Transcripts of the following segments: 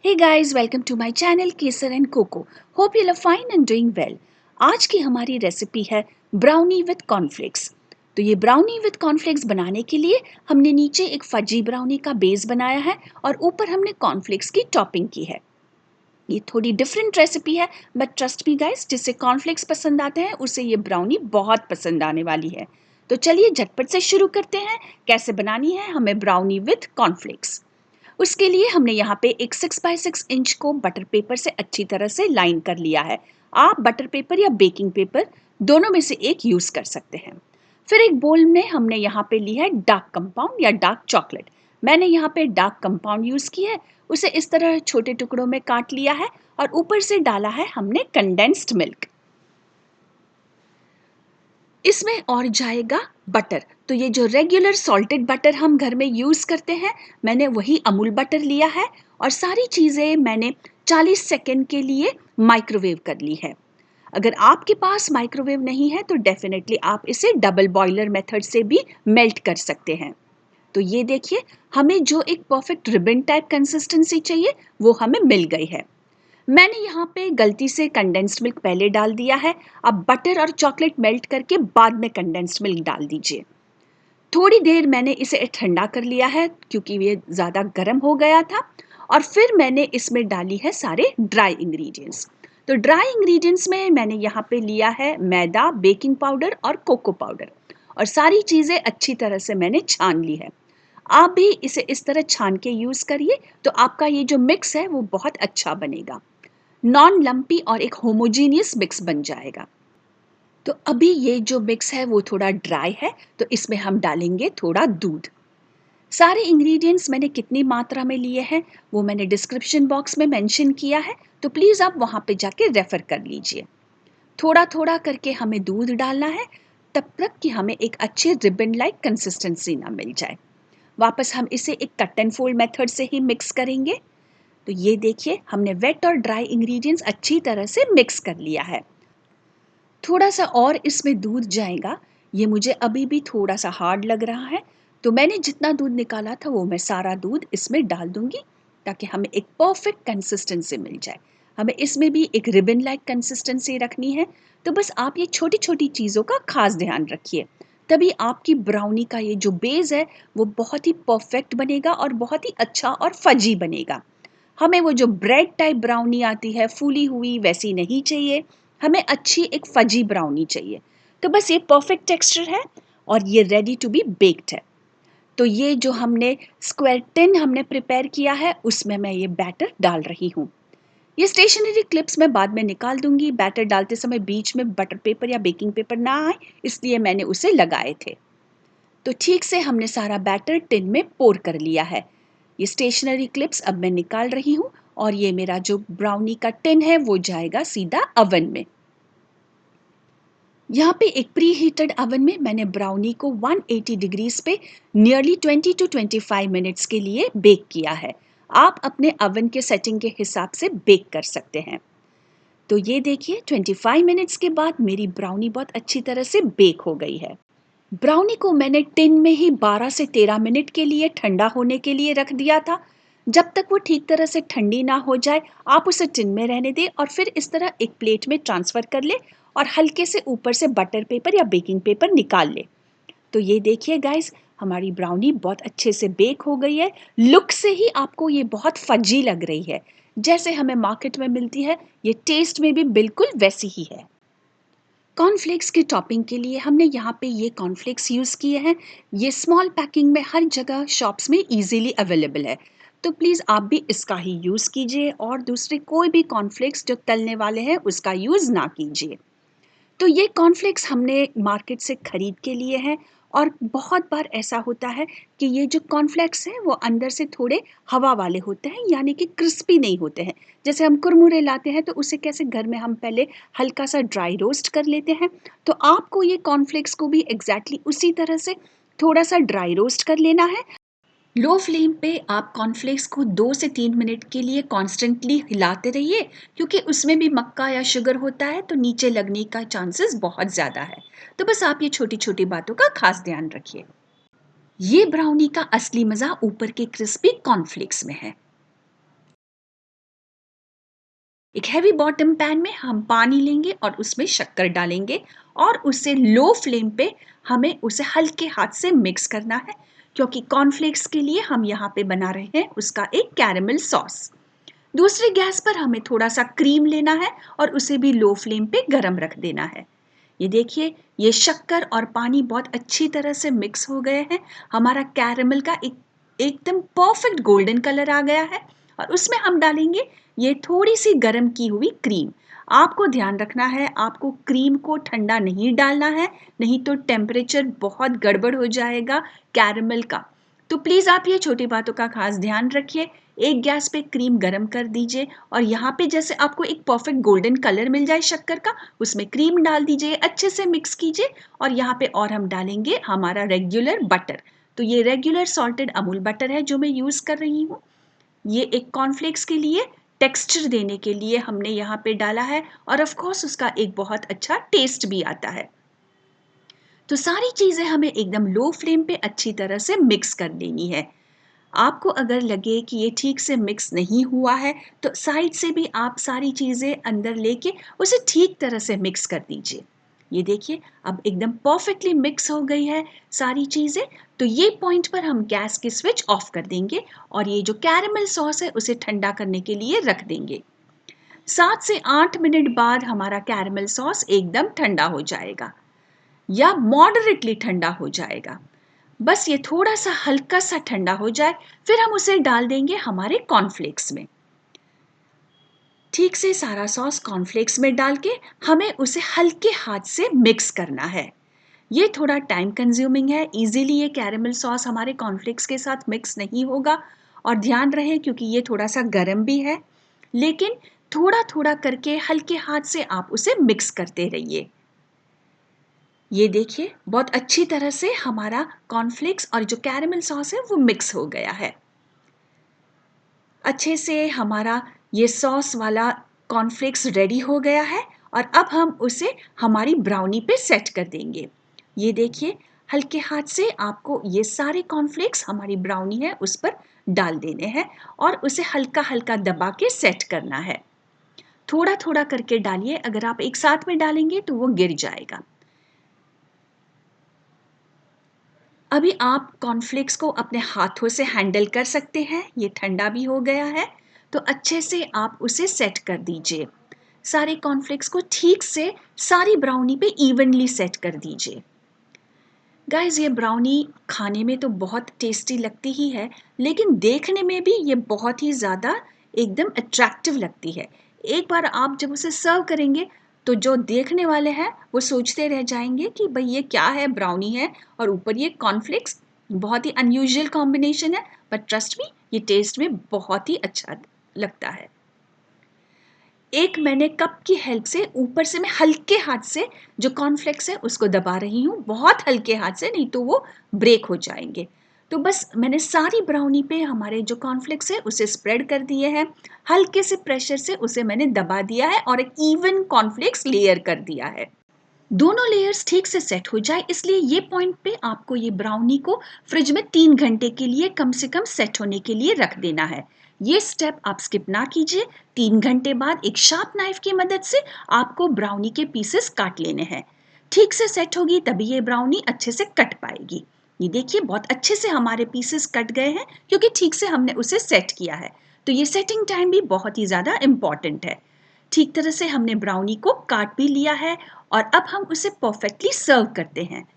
Hey guys, welcome to my channel Kesar and Coco. Hope you are fine and doing well. आज की हमारी recipe है brownie with cornflakes. तो ये brownie with cornflakes बनाने के लिए हमने नीचे एक फजी ब्राउनी का बेस बनाया है और ऊपर हमने कॉर्नफ्लेक्स की टॉपिंग की है। ये थोड़ी डिफरेंट रेसिपी है, बट ट्रस्ट मी गाइस, जिससे कॉर्नफ्लेक्स पसंद आते हैं उसे ये ब्राउनी बहुत पसंद आने वाली है। तो चलिए झटपट से शुरू करते हैं। कैसे बनानी है हमें ब्राउनी विद कॉर्नफ्लेक्स। उसके लिए हमने यहाँ पे एक 6x6 इंच को बटर पेपर से अच्छी तरह से लाइन कर लिया है। आप बटर पेपर या बेकिंग पेपर दोनों में से एक यूज कर सकते हैं। फिर एक बोल में हमने यहाँ पे ली है डार्क कंपाउंड या डार्क चॉकलेट। मैंने यहाँ पे डार्क कंपाउंड यूज किया है। उसे इस तरह छोटे टुकड़ों में काट लिया है और ऊपर से डाला है हमने कंडेंस्ड मिल्क। इसमें और जाएगा बटर। तो ये जो रेगुलर सॉल्टेड बटर हम घर में यूज़ करते हैं, मैंने वही अमूल बटर लिया है और सारी चीज़ें मैंने 40 सेकेंड के लिए माइक्रोवेव कर ली है। अगर आपके पास माइक्रोवेव नहीं है तो डेफिनेटली आप इसे डबल बॉयलर मेथड से भी मेल्ट कर सकते हैं। तो ये देखिए, हमें जो एक परफेक्ट रिबन टाइप कंसिस्टेंसी चाहिए वो हमें मिल गई है। मैंने यहाँ पे गलती से कंडेंस्ड मिल्क पहले डाल दिया है। अब बटर और चॉकलेट मेल्ट करके बाद में कंडेंस्ड मिल्क डाल दीजिए। थोड़ी देर मैंने इसे ठंडा कर लिया है क्योंकि ये ज़्यादा गर्म हो गया था। और फिर मैंने इसमें डाली है सारे ड्राई इंग्रेडिएंट्स। तो ड्राई इंग्रेडिएंट्स में मैंने यहाँ पे लिया है मैदा, बेकिंग पाउडर और कोको पाउडर। और सारी चीज़ें अच्छी तरह से मैंने छान ली है। आप भी इसे इस तरह छान के यूज़ करिए तो आपका ये जो मिक्स है वो बहुत अच्छा बनेगा। नॉन लंपी और एक होमोजीनियस मिक्स बन जाएगा। तो अभी ये जो मिक्स है वो थोड़ा ड्राई है, तो इसमें हम डालेंगे थोड़ा दूध। सारे इंग्रेडिएंट्स मैंने कितनी मात्रा में लिए हैं वो मैंने डिस्क्रिप्शन बॉक्स में मेंशन किया है, तो प्लीज़ आप वहाँ पे जाके रेफ़र कर लीजिए। थोड़ा थोड़ा करके हमें दूध डालना है, तब तक कि हमें एक अच्छे रिबन लाइक कंसिस्टेंसी ना मिल जाए। वापस हम इसे एक कट एंड फोल्ड मेथड से ही मिक्स करेंगे। तो ये देखिए, हमने वेट और ड्राई इंग्रेडिएंट्स अच्छी तरह से मिक्स कर लिया है। थोड़ा सा और इसमें दूध जाएगा। ये मुझे अभी भी थोड़ा सा हार्ड लग रहा है, तो मैंने जितना दूध निकाला था वो मैं सारा दूध इसमें डाल दूंगी ताकि हमें एक परफेक्ट कंसिस्टेंसी मिल जाए। हमें इसमें भी एक रिबन लाइक कंसिस्टेंसी रखनी है। तो बस आप ये छोटी छोटी चीज़ों का खास ध्यान रखिए, तभी आपकी ब्राउनी का ये जो बेस है वो बहुत ही परफेक्ट बनेगा और बहुत ही अच्छा और फजी बनेगा। हमें वो जो ब्रेड टाइप ब्राउनी आती है फूली हुई, वैसी नहीं चाहिए। हमें अच्छी एक फजी ब्राउनी चाहिए। तो बस ये परफेक्ट टेक्सचर है और ये रेडी टू बी बेक्ड है। तो ये जो हमने स्क्वायर टिन हमने प्रिपेयर किया है उसमें मैं ये बैटर डाल रही हूँ। ये स्टेशनरी क्लिप्स मैं बाद में निकाल दूंगी। बैटर डालते समय बीच में बटर पेपर या बेकिंग पेपर ना आए, इसलिए मैंने उसे लगाए थे। तो ठीक से हमने सारा बैटर टिन में पोर कर लिया है। ये स्टेशनरी क्लिप्स अब मैं निकाल रही हूँ और ये मेरा जो ब्राउनी का टिन है वो जाएगा सीधा अवन में। यहाँ पे एक प्री हीटेड अवन में मैंने ब्राउनी को 180 डिग्रीज पे नियरली 20 टू 25 मिनट्स के लिए बेक किया है। आप अपने अवन के सेटिंग के हिसाब से बेक कर सकते हैं। तो ये देखिए, 25 मिनट्स के बाद मेरी ब्राउनी बहुत अच्छी तरह से बेक हो गई है। ब्राउनी को मैंने टिन में ही 12 से 13 मिनट के लिए ठंडा होने के लिए रख दिया था। जब तक वो ठीक तरह से ठंडी ना हो जाए आप उसे टिन में रहने दें और फिर इस तरह एक प्लेट में ट्रांसफ़र कर ले और हल्के से ऊपर से बटर पेपर या बेकिंग पेपर निकाल ले। तो ये देखिए गाइस, हमारी ब्राउनी बहुत अच्छे से बेक हो गई है। लुक से ही आपको ये बहुत फजी लग रही है, जैसे हमें मार्केट में मिलती है। ये टेस्ट में भी बिल्कुल वैसी ही है। कॉर्नफ्लेक्स की टॉपिंग के लिए हमने यहाँ पे ये कॉर्नफ्लेक्स यूज़ किए हैं। ये स्मॉल पैकिंग में हर जगह शॉप्स में इजीली अवेलेबल है। तो प्लीज़ आप भी इसका ही यूज़ कीजिए और दूसरे कोई भी कॉर्नफ्लेक्स जो तलने वाले हैं उसका यूज़ ना कीजिए। तो ये कॉर्नफ्लेक्स हमने मार्केट से खरीद के लिए हैं। और बहुत बार ऐसा होता है कि ये जो कॉर्नफ्लेक्स हैं वो अंदर से थोड़े हवा वाले होते हैं, यानी कि क्रिस्पी नहीं होते हैं। जैसे हम कुरमुरे लाते हैं तो उसे कैसे घर में हम पहले हल्का सा ड्राई रोस्ट कर लेते हैं, तो आपको ये कॉर्नफ्लेक्स को भी एग्जैक्टली उसी तरह से थोड़ा सा ड्राई रोस्ट कर लेना है। लो फ्लेम पे आप कॉर्नफ्लेक्स को 2 से 3 मिनट के लिए कॉन्स्टेंटली हिलाते रहिए, क्योंकि उसमें भी मक्का या शुगर होता है तो नीचे लगने का चांसेस बहुत ज़्यादा है। तो बस आप ये छोटी छोटी बातों का खास ध्यान रखिए। ये ब्राउनी का असली मज़ा ऊपर के क्रिस्पी कॉर्नफ्लेक्स में है। एक हैवी बॉटम पैन में हम पानी लेंगे और उसमें शक्कर डालेंगे और उसे लो फ्लेम पे हमें उसे हल्के हाथ से मिक्स करना है, क्योंकि कॉर्नफ्लेक्स के लिए हम यहाँ पे बना रहे हैं उसका एक कैरेमल सॉस। दूसरे गैस पर हमें थोड़ा सा क्रीम लेना है और उसे भी लो फ्लेम पे गरम रख देना है। ये देखिए, ये शक्कर और पानी बहुत अच्छी तरह से मिक्स हो गए हैं। हमारा कैरेमल का एकदम परफेक्ट गोल्डन कलर आ गया है और उसमें हम डालेंगे ये थोड़ी सी गरम की हुई क्रीम। आपको ध्यान रखना है, आपको क्रीम को ठंडा नहीं डालना है, नहीं तो टेम्परेचर बहुत गड़बड़ हो जाएगा कैरेमल का। तो प्लीज़ आप ये छोटी बातों का खास ध्यान रखिए। एक गैस पे क्रीम गरम कर दीजिए और यहाँ पे जैसे आपको एक परफेक्ट गोल्डन कलर मिल जाए शक्कर का, उसमें क्रीम डाल दीजिए, अच्छे से मिक्स कीजिए और यहाँ पे और हम डालेंगे हमारा रेगुलर बटर। तो ये रेगुलर सॉल्टेड अमूल बटर है जो मैं यूज़ कर रही हूँ। ये एक कॉर्नफ्लेक्स के लिए टेक्सचर देने के लिए हमने यहाँ पे डाला है और ऑफ कोर्स उसका एक बहुत अच्छा टेस्ट भी आता है। तो सारी चीज़ें हमें एकदम लो फ्लेम पे अच्छी तरह से मिक्स कर लेनी है। आपको अगर लगे कि ये ठीक से मिक्स नहीं हुआ है तो साइड से भी आप सारी चीज़ें अंदर लेके उसे ठीक तरह से मिक्स कर दीजिए। ये देखिए, अब एकदम परफेक्टली मिक्स हो गई है सारी चीज़ें। तो ये पॉइंट पर हम गैस की स्विच ऑफ कर देंगे और ये जो कैरेमल सॉस है उसे ठंडा करने के लिए रख देंगे। 7 से 8 मिनट बाद हमारा कैरेमल सॉस एकदम ठंडा हो जाएगा या मॉडरेटली ठंडा हो जाएगा। बस ये थोड़ा सा हल्का सा ठंडा हो जाए, फिर हम उसे डाल देंगे हमारे कॉर्नफ्लेक्स में। ठीक से सारा सॉस कॉर्नफ्लेक्स में डाल के हमें उसे हल्के हाथ से मिक्स करना है। ये थोड़ा टाइम कंज्यूमिंग है, इजीली ये कैरेमल सॉस हमारे कॉर्नफ्लेक्स के साथ मिक्स नहीं होगा। और ध्यान रहे क्योंकि ये थोड़ा सा गर्म भी है, लेकिन थोड़ा थोड़ा करके हल्के हाथ से आप उसे मिक्स करते रहिए। ये देखिए, बहुत अच्छी तरह से हमारा कॉर्नफ्लेक्स और जो कैरेमल सॉस है वो मिक्स हो गया है। अच्छे से हमारा ये सॉस वाला कॉर्नफ्लेक्स रेडी हो गया है और अब हम उसे हमारी ब्राउनी पे सेट कर देंगे। ये देखिए, हल्के हाथ से आपको ये सारे कॉर्नफ्लेक्स हमारी ब्राउनी है उस पर डाल देने हैं और उसे हल्का हल्का दबा के सेट करना है। थोड़ा थोड़ा करके डालिए, अगर आप एक साथ में डालेंगे तो वो गिर जाएगा। अभी आप कॉर्नफ्लेक्स को अपने हाथों से हैंडल कर सकते हैं, ये ठंडा भी हो गया है। तो अच्छे से आप उसे सेट कर दीजिए। सारे कॉर्नफ्लेक्स को ठीक से सारी ब्राउनी पे इवनली सेट कर दीजिए। गाइस, ये ब्राउनी खाने में तो बहुत टेस्टी लगती ही है, लेकिन देखने में भी ये बहुत ही ज़्यादा एकदम अट्रैक्टिव लगती है। एक बार आप जब उसे सर्व करेंगे तो जो देखने वाले हैं वो सोचते रह जाएंगे कि भाई ये क्या है, ब्राउनी है और ऊपर ये कॉर्नफ्लेक्स। बहुत ही अनयूजुअल कॉम्बिनेशन है, बट ट्रस्ट मी, ये टेस्ट में बहुत ही अच्छा लगता है। एक मैंने कप की हेल्प से ऊपर से मैं हल्के हाथ से जो कॉर्नफ्लेक्स है उसको दबा रही हूँ, बहुत हल्के हाथ से, नहीं तो वो ब्रेक हो जाएंगे। तो बस मैंने सारी ब्राउनी पे हमारे जो कॉर्नफ्लेक्स है उसे स्प्रेड कर दिए हैं। हल्के से प्रेशर से उसे मैंने दबा दिया है और एक इवन कॉर्नफ्लेक्स लेयर कर दिया है। दोनों लेयर्स ठीक से सेट हो जाए, इसलिए ये पॉइंट पे आपको ये ब्राउनी को फ्रिज में 3 घंटे के लिए कम से कम सेट होने के लिए रख देना है। ये स्टेप आप स्किप ना कीजिए। 3 घंटे बाद एक शार्प नाइफ की मदद से आपको ब्राउनी के पीसेस काट लेने हैं। ठीक से सेट होगी तभी ये ब्राउनी अच्छे से कट पाएगी। ये देखिए, बहुत अच्छे से हमारे पीसेस कट गए हैं क्योंकि ठीक से हमने उसे सेट किया है। तो ये सेटिंग टाइम भी बहुत ही ज़्यादा इम्पॉर्टेंट है। ठीक तरह से हमने ब्राउनी को काट भी लिया है और अब हम उसे परफेक्टली सर्व करते हैं।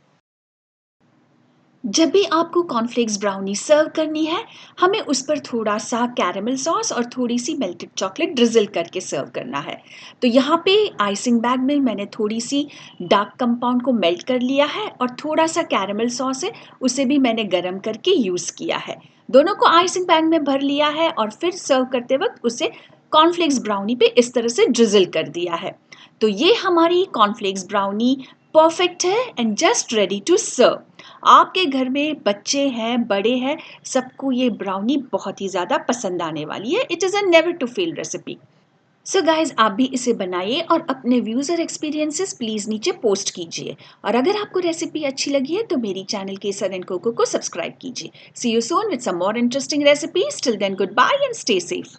जब भी आपको कॉर्नफ्लेक्स ब्राउनी सर्व करनी है, हमें उस पर थोड़ा सा कैरेमल सॉस और थोड़ी सी मेल्टेड चॉकलेट ड्रिजल करके सर्व करना है। तो यहाँ पे आइसिंग बैग में मैंने थोड़ी सी डार्क कंपाउंड को मेल्ट कर लिया है और थोड़ा सा कैरेमल सॉस है उसे भी मैंने गरम करके यूज़ किया है। दोनों को आइसिंग बैग में भर लिया है और फिर सर्व करते वक्त उसे कॉर्नफ्लेक्स ब्राउनी पे इस तरह से ड्रिजल कर दिया है। तो ये हमारी कॉर्नफ्लेक्स ब्राउनी परफेक्ट है and just ready to serve. आपके घर में बच्चे हैं, बड़े हैं, सबको ये ब्राउनी बहुत ही ज़्यादा पसंद आने वाली है। It is a never to fail recipe. So guys, आप भी इसे बनाइए और अपने व्यूज़ और एक्सपीरियंसेस प्लीज़ नीचे पोस्ट कीजिए। और अगर आपको रेसिपी अच्छी लगी है तो मेरी चैनल केसर एंड कोको को सब्सक्राइब कीजिए। See you soon with some more interesting recipes. Till then, goodbye and stay safe.